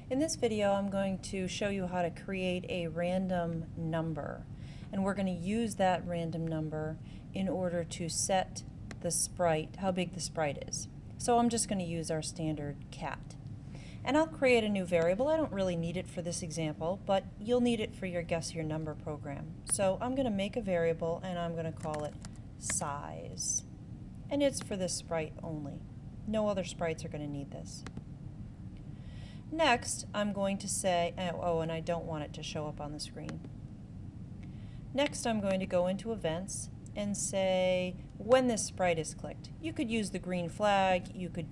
In this video, I'm going to show you how to create a random number, and we're going to use that random number in order to set the sprite, how big the sprite is. So I'm just going to use our standard cat. And I'll create a new variable. I don't really need it for this example, but you'll need it for your guess your number program. So I'm going to make a variable and I'm going to call it size. And it's for this sprite only. No other sprites are going to need this. Next, I'm going to say, oh, and I don't want it to show up on the screen. Next, I'm going to go into events and say when this sprite is clicked. You could use the green flag, you could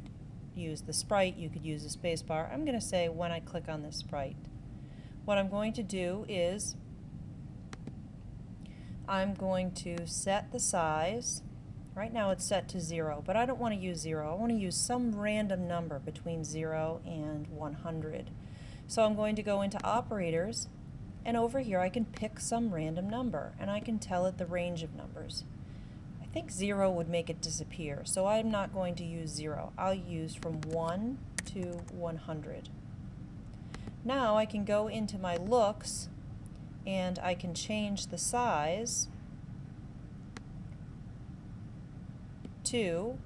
use the sprite, you could use the spacebar. I'm going to say when I click on this sprite. What I'm going to do is I'm going to set the size. Right now it's set to 0, but I don't want to use 0. I want to use some random number between 0 and 100. So I'm going to go into operators, and over here I can pick some random number, and I can tell it the range of numbers. I think 0 would make it disappear, so I'm not going to use 0. I'll use from 1 to 100. Now I can go into my looks, and I can change the size to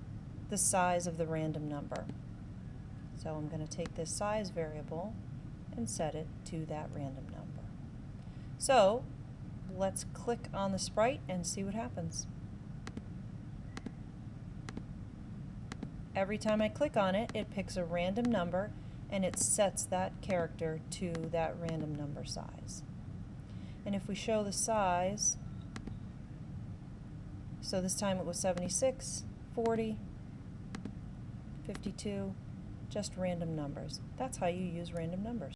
the size of the random number. So I'm going to take this size variable and set it to that random number. So let's click on the sprite and see what happens. Every time I click on it, it picks a random number and it sets that character to that random number size. And if we show the size, so this time it was 76, 40, 52, just random numbers. That's how you use random numbers.